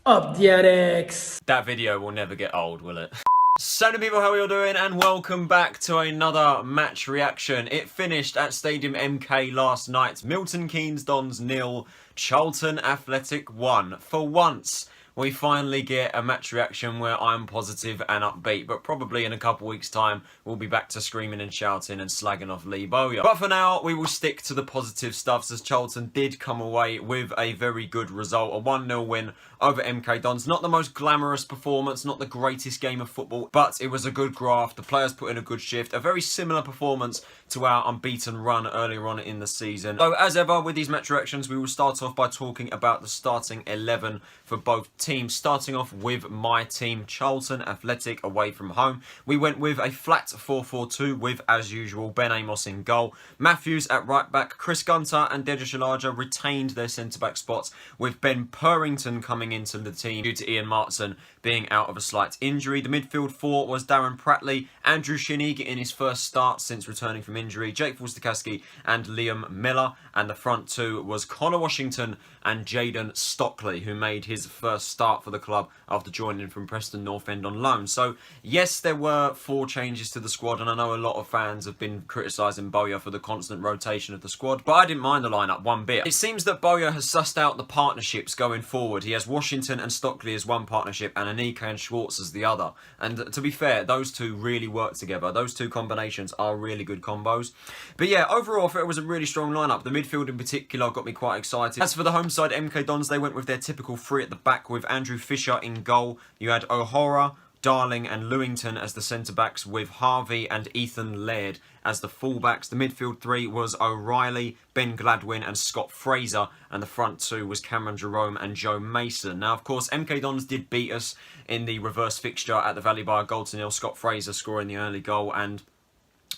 Up the attics. That video will never get old, will it? So people, how are you all doing? And welcome back to another match reaction. It finished at Stadium MK last night. Milton Keynes Dons 0, Charlton Athletic 1. For once, we finally get a match reaction where I'm positive and upbeat, but probably in a couple weeks' time, we'll be back to screaming and shouting and slagging off Lee Bowyer. But for now, we will stick to the positive stuff, as Charlton did come away with a very good result, a 1-0 win over MK Dons. Not the most glamorous performance, not the greatest game of football, but it was a good graft. The players put in a good shift, a very similar performance to our unbeaten run earlier on in the season. So as ever, with these match reactions, we will start off by talking about the starting 11 for both teams. Starting off with my team, Charlton Athletic, away from home. We went with a flat 4-4-2 with, as usual, Ben Amos in goal. Matthews at right back. Chris Gunter and Deji Oshilaja retained their centre-back spots, with Ben Purrington coming into the team due to Ian Martson being out of a slight injury. The midfield four was Darren Prstley, Andrew Shinnie getting his first start since returning from injury, Jake Forster-Caskey and Liam Millar, and the front two was Conor Washington and Jayden Stockley, who made his first start for the club after joining from Preston North End on loan. So yes, there were 4 changes to the squad, and I know a lot of fans have been criticising Bowyer for the constant rotation of the squad, but I didn't mind the lineup one bit. It seems that Bowyer has sussed out the partnerships going forward. He has Washington and Stockley as one partnership and Aneke and Schwartz as the other. And to be fair, those two really work together. Those two combinations are really good combos. But yeah, overall, I thought it was a really strong lineup. The midfield in particular got me quite excited. As for the home side, MK Dons, they went with their typical 3 at the back with Andrew Fisher in goal. You had O'Hara, Darling and Lewington as the centre-backs, with Harvey and Ethan Laird as the full-backs. The midfield 3 was O'Reilly, Ben Gladwin and Scott Fraser, and the front 2 was Cameron Jerome and Joe Mason. Now, of course, MK Dons did beat us in the reverse fixture at the Valley by a goal to 0. Scott Fraser scoring the early goal, and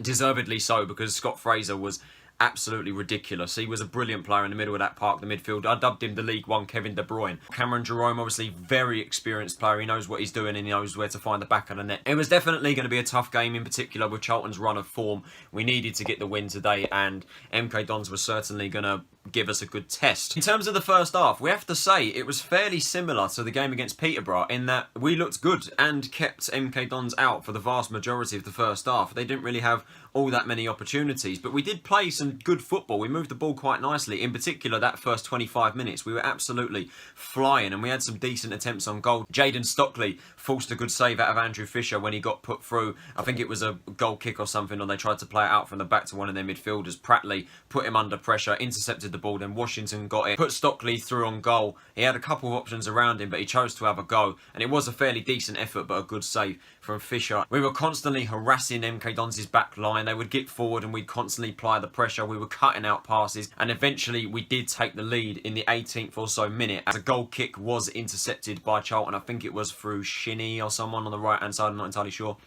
deservedly so, because Scott Fraser was absolutely ridiculous. He was a brilliant player in the middle of that park, the midfield. I dubbed him the League One Kevin De Bruyne. Cameron Jerome, obviously very experienced player. He knows what he's doing and he knows where to find the back of the net. It was definitely going to be a tough game, in particular with Charlton's run of form. We needed to get the win today, and MK Dons was certainly going to give us a good test. In terms of the first half, we have to say it was fairly similar to the game against Peterborough in that we looked good and kept MK Dons out for the vast majority of the first half. They didn't really have all that many opportunities, but we did play some good football. We moved the ball quite nicely. In particular, that first 25 minutes, we were absolutely flying, and we had some decent attempts on goal. Jayden Stockley forced a good save out of Andrew Fisher when he got put through. I think it was a goal kick or something, or they tried to play it out from the back to one of their midfielders. Prstley put him under pressure, intercepted the ball, then Washington got it, put Stockley through on goal. He had a couple of options around him, but he chose to have a go, and it was a fairly decent effort, but a good save from Fisher. We were constantly harassing MK Dons' back line. They would get forward and we'd constantly apply the pressure. We were cutting out passes, and eventually we did take the lead in the 18th or so minute, as a goal kick was intercepted by Charlton. I think it was through Shinnie or someone on the right hand side, I'm not entirely sure.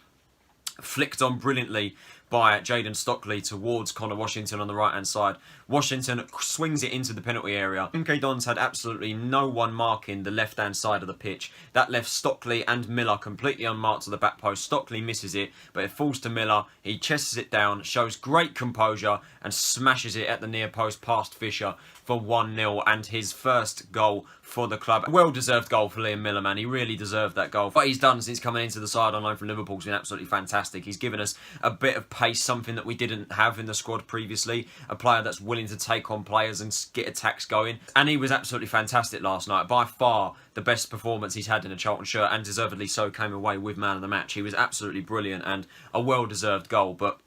Flicked on brilliantly by Jayden Stockley towards Conor Washington on the right hand side. Washington swings it into the penalty area. MK Dons had absolutely no one marking the left hand side of the pitch. That left Stockley and Millar completely unmarked to the back post. Stockley misses it, but it falls to Millar. He chests it down, shows great composure and smashes it at the near post past Fisher for 1-0, and his first goal for the club. Well-deserved goal for Liam Millar, man. He really deserved that goal. What he's done since coming into the side on loan from Liverpool has been absolutely fantastic. He's given us a bit of pace, something that we didn't have in the squad previously. A player that's willing to take on players and get attacks going. And he was absolutely fantastic last night. By far the best performance he's had in a Charlton shirt, and deservedly so, came away with man of the match. He was absolutely brilliant and a well-deserved goal. But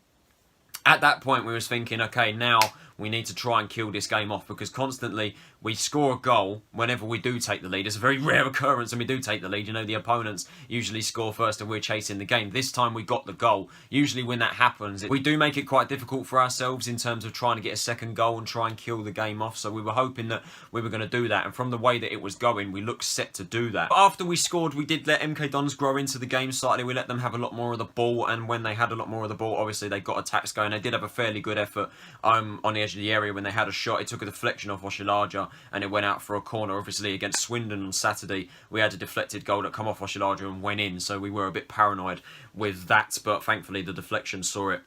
at that point we was thinking, okay, now we need to try and kill this game off, because constantly we score a goal whenever we do take the lead. It's a very rare occurrence when we do take the lead. You know, the opponents usually score first and we're chasing the game. This time we got the goal. Usually when that happens, we do make it quite difficult for ourselves in terms of trying to get a second goal and try and kill the game off. So we were hoping that we were going to do that. And from the way that it was going, we looked set to do that. But after we scored, we did let MK Dons grow into the game slightly. We let them have a lot more of the ball. And when they had a lot more of the ball, obviously they got attacks going. They did have a fairly good effort on the edge of the area when they had a shot. It took a deflection off Oshilaja and it went out for a corner. Obviously against Swindon on Saturday, we had a deflected goal that come off Oshilaja and went in, so we were a bit paranoid with that, but thankfully the deflection saw it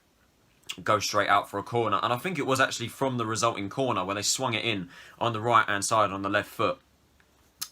go straight out for a corner. And I think it was actually from the resulting corner where they swung it in on the right hand side on the left foot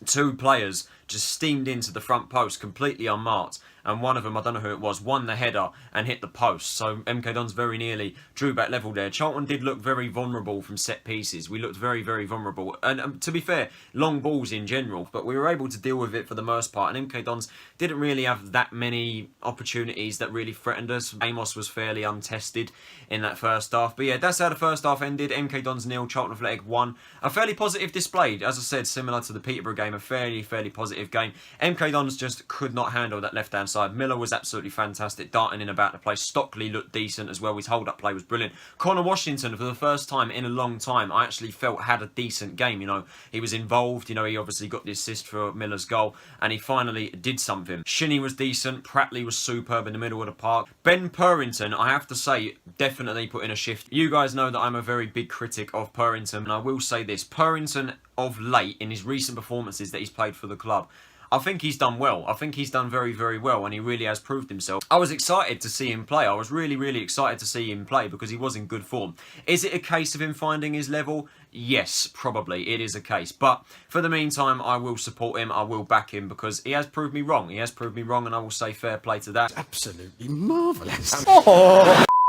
two players just steamed into the front post completely unmarked, and one of them, I don't know who it was, won the header and hit the post. So MK Dons very nearly drew back level there. Charlton did look very vulnerable from set pieces. We looked very, very vulnerable. And to be fair, long balls in general, but we were able to deal with it for the most part. And MK Dons didn't really have that many opportunities that really threatened us. Amos was fairly untested in that first half. But yeah, that's how the first half ended. MK Dons 0, Charlton Athletic 1. A fairly positive display. As I said, similar to the Peterborough game, a fairly positive game. MK Dons just could not handle that left-hand side. Millar was absolutely fantastic, darting in about the place. Stockley looked decent as well. His hold-up play was brilliant. Conor Washington, for the first time in a long time, I actually felt had a decent game. You know, he was involved. You know, he obviously got the assist for Millar's goal, and he finally did something. Shinnie was decent. Prstley was superb in the middle of the park. Ben Purrington, I have to say, definitely put in a shift. You guys know that I'm a very big critic of Purrington, and I will say this. Purrington, of late, in his recent performances that he's played for the club, I think he's done well. I think he's done very well, and he really has proved himself. I was excited to see him play. I was really excited to see him play because he was in good form. Is it a case of him finding his level? Yes, probably. It is a case. But for the meantime, I will support him. I will back him because he has proved me wrong. He has proved me wrong, and I will say fair play to that. Absolutely marvellous.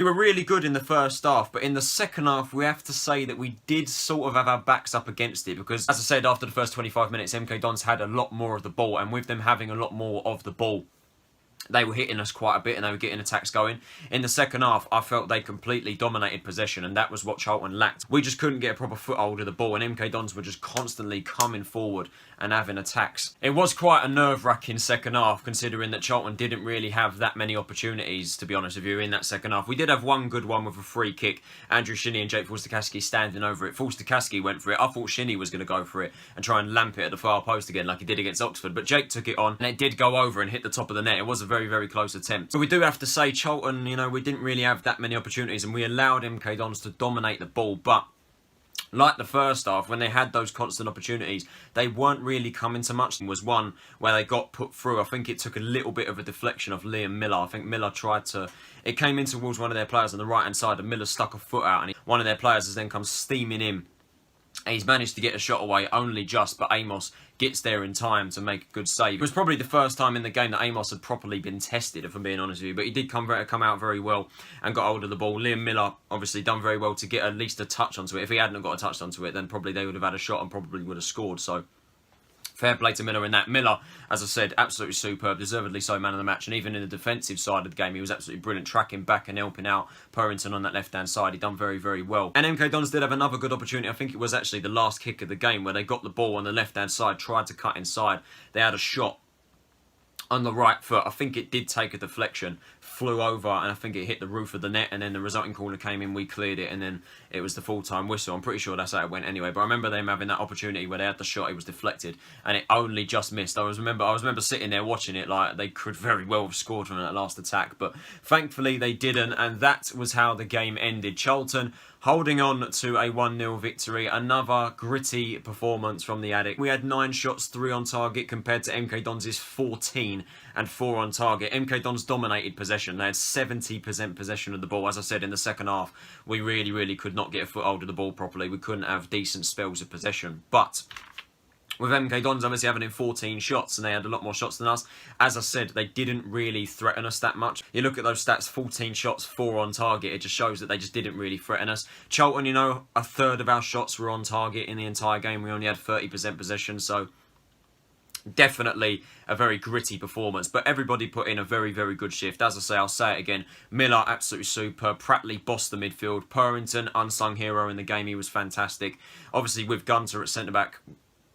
We were really good in the first half, but in the second half, we have to say that we did sort of have our backs up against it because, as I said, after the first 25 minutes, MK Dons had a lot more of the ball, and with them having a lot more of the ball, they were hitting us quite a bit and they were getting attacks going. In the second half, I felt they completely dominated possession, and that was what Charlton lacked. We just couldn't get a proper foothold of the ball, and MK Dons were just constantly coming forward and having attacks. It was quite a nerve-wracking second half, considering that Charlton didn't really have that many opportunities, to be honest with you, in that second half. We did have one good one with a free kick. Andrew Shinnie and Jake Forster-Caskey standing over it. Forster-Caskey went for it. I thought Shinnie was going to go for it and try and lamp it at the far post again like he did against Oxford, but Jake took it on and it did go over and hit the top of the net. It was a very close attempt. But we do have to say, Charlton, you know, we didn't really have that many opportunities, and we allowed MK Dons to dominate the ball, but like the first half, when they had those constant opportunities, they weren't really coming to much. There was one where they got put through. I think it took a little bit of a deflection of Liam Millar. I think Millar tried to... It came in towards one of their players on the right-hand side, and Millar stuck a foot out, and one of their players has then come steaming in. He's managed to get a shot away only just, but Amos gets there in time to make a good save. It was probably the first time in the game that Amos had properly been tested, if I'm being honest with you, but he did come out very well and got hold of the ball. Liam Millar obviously done very well to get at least a touch onto it. If he hadn't got a touch onto it, then probably they would have had a shot and probably would have scored. So fair play to Millar in that. Millar, as I said, absolutely superb, deservedly so man of the match. And even in the defensive side of the game, he was absolutely brilliant, tracking back and helping out Purrington on that left-hand side. He done very well. And MK Dons did have another good opportunity. I think it was actually the last kick of the game where they got the ball on the left-hand side, tried to cut inside. They had a shot on the right foot. I think it did take a deflection, flew over, and I think it hit the roof of the net, and then the resulting corner came in, we cleared it, and then it was the full-time whistle. I'm pretty sure that's how it went anyway, but I remember them having that opportunity where they had the shot, it was deflected, and it only just missed. I remember sitting there watching it like they could very well have scored from that last attack, but thankfully they didn't, and that was how the game ended. Charlton holding on to a 1-0 victory. Another gritty performance from the Addict. We had 9 shots, 3 on target, compared to MK Dons' 14 and 4 on target. MK Dons dominated possession. They had 70% possession of the ball. As I said, in the second half, we really could not get a foothold of the ball properly. We couldn't have decent spells of possession. But with MK Dons obviously having in 14 shots, and they had a lot more shots than us, as I said, they didn't really threaten us that much. You look at those stats, 14 shots, 4 on target, it just shows that they just didn't really threaten us. Charlton, you know, a third of our shots were on target in the entire game. We only had 30% possession, so definitely a very gritty performance, but everybody put in a very good shift. As I say, I'll say it again, Millar absolutely superb, Prstley bossed the midfield, Purrington unsung hero in the game, he was fantastic. Obviously with Gunter at centre back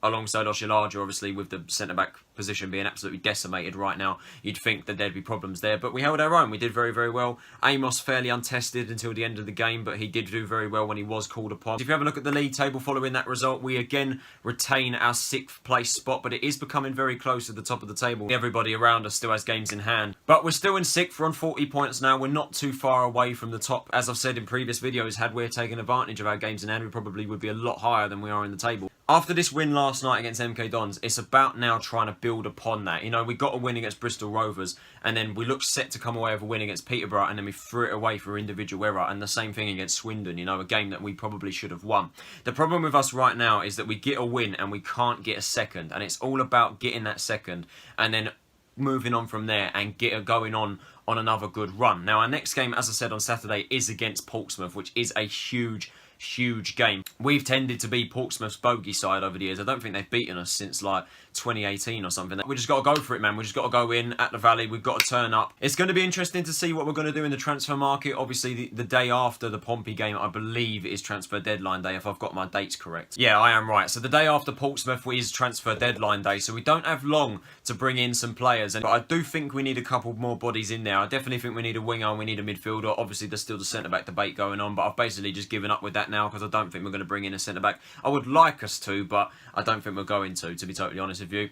alongside Oshilaja, obviously with the centre back position being absolutely decimated right now, you'd think that there'd be problems there, but we held our own. We did very well. Amos fairly untested until the end of the game, but he did do very well when he was called upon. If you have a look at the league table following that result, we again retain our 6th place spot, but it is becoming very close to the top of the table. Everybody around us still has games in hand, but we're still in 6th. We're on 40 points now. We're not too far away from the top. As I've said in previous videos, had we taken advantage of our games in hand, we probably would be a lot higher than we are in the table. after this win last night against MK Dons, it's about now trying to build upon that. You know, we got a win against Bristol Rovers, and then we looked set to come away with a win against Peterborough, and then we threw it away for individual error, and the same thing against Swindon, you know, a game that we probably should have won. The problem with us right now is that we get a win and we can't get a second, and it's all about getting that second, and then moving on from there and going on another good run. Now, our next game, as I said on Saturday, is against Portsmouth, which is a huge game. We've tended to be Portsmouth's bogey side over the years. I don't think they've beaten us since like 2018 or something. We just got to go for it, man. We just got to go in at the Valley. We've got to turn up. It's going to be interesting to see what we're going to do in the transfer market. Obviously, the day after the Pompey game, I believe, is transfer deadline day, if I've got my dates correct. Yeah, I am right. So the day after Portsmouth is transfer deadline day, so we don't have long to bring in some players. But I do think we need a couple more bodies in there. I definitely think we need a winger and we need a midfielder. Obviously, there's still the centre-back debate going on, but I've basically just given up with that now because I don't think we're going to bring in a centre-back. I would like us to, but I don't think we're going to be totally honest with you.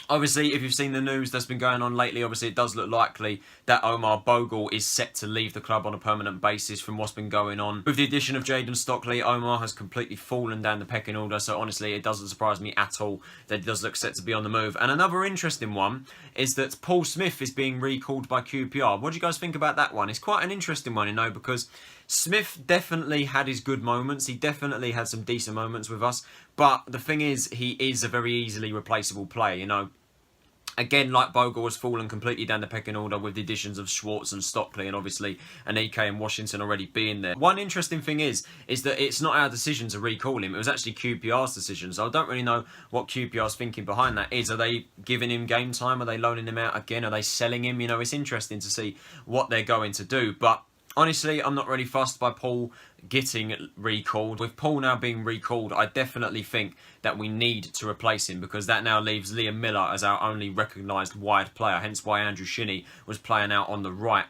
Obviously, if you've seen the news that's been going on lately, obviously it does look likely that Omar Bogle is set to leave the club on a permanent basis from what's been going on. With the addition of Jayden Stockley, Omar has completely fallen down the pecking order, so honestly, it doesn't surprise me at all that he does look set to be on the move. And another interesting one is that Paul Smith is being recalled by QPR. What do you guys think about that one? It's quite an interesting one, you know, because Smith definitely had his good moments. He definitely had some decent moments with us. But the thing is, he is a very easily replaceable player, you know. Again, like Bogle has fallen completely down the pecking order with the additions of Schwartz and Stockley and obviously Aneke and Washington already being there. One interesting thing is that it's not our decision to recall him. It was actually QPR's decision. So I don't really know what QPR's thinking behind that is. Are they giving him game time? Are they loaning him out again? Are they selling him? You know, it's interesting to see what they're going to do. But honestly, I'm not really fussed by Paul getting recalled. With Paul now being recalled, I definitely think that we need to replace him because that now leaves Liam Millar as our only recognised wide player. Hence why Andrew Shinnie was playing out on the right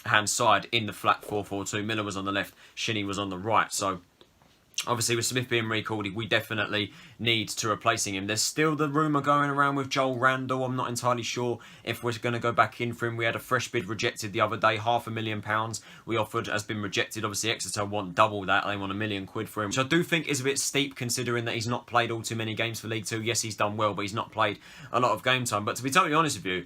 hand side in the flat 4-4-2. Millar was on the left, Shinnie was on the right. So obviously, with Smith being recalled, we definitely need to replacing him. There's still the rumour going around with Joel Randall. I'm not entirely sure if we're going to go back in for him. We had a fresh bid rejected the other day. £500,000 we offered has been rejected. Obviously, Exeter want double that. They want £1 million for him, which I do think is a bit steep considering that he's not played all too many games for League Two. Yes, he's done well, but he's not played a lot of game time. But to be totally honest with you,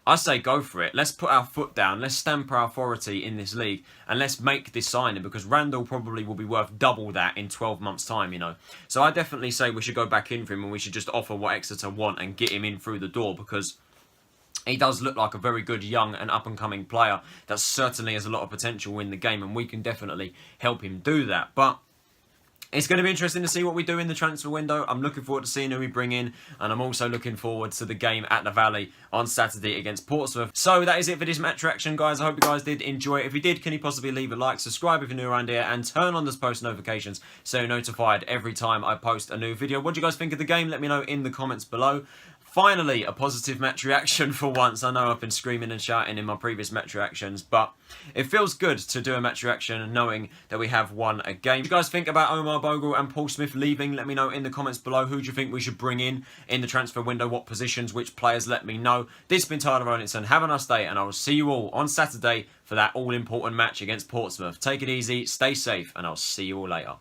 I say go for it. Let's put our foot down. Let's stamp our authority in this league and let's make this signing because Randall probably will be worth double that in 12 months' time, you know. So I definitely say we should go back in for him and we should just offer what Exeter want and get him in through the door because he does look like a very good young and up-and-coming player that certainly has a lot of potential in the game and we can definitely help him do that. But it's going to be interesting to see what we do in the transfer window. I'm looking forward to seeing who we bring in. And I'm also looking forward to the game at the Valley on Saturday against Portsmouth. So that is it for this match reaction, guys. I hope you guys did enjoy it. If you did, can you possibly leave a like, subscribe if you're new around here, and turn on those post notifications so you're notified every time I post a new video. What do you guys think of the game? Let me know in the comments below. Finally, a positive match reaction for once. I know I've been screaming and shouting in my previous match reactions, but it feels good to do a match reaction knowing that we have won a game. What do you guys think about Omar Bogle and Paul Smith leaving? Let me know in the comments below. Who do you think we should bring in the transfer window? What positions? Which players? Let me know. This has been Tyler Rolinson. Have a nice day, and I will see you all on Saturday for that all-important match against Portsmouth. Take it easy, stay safe, and I'll see you all later.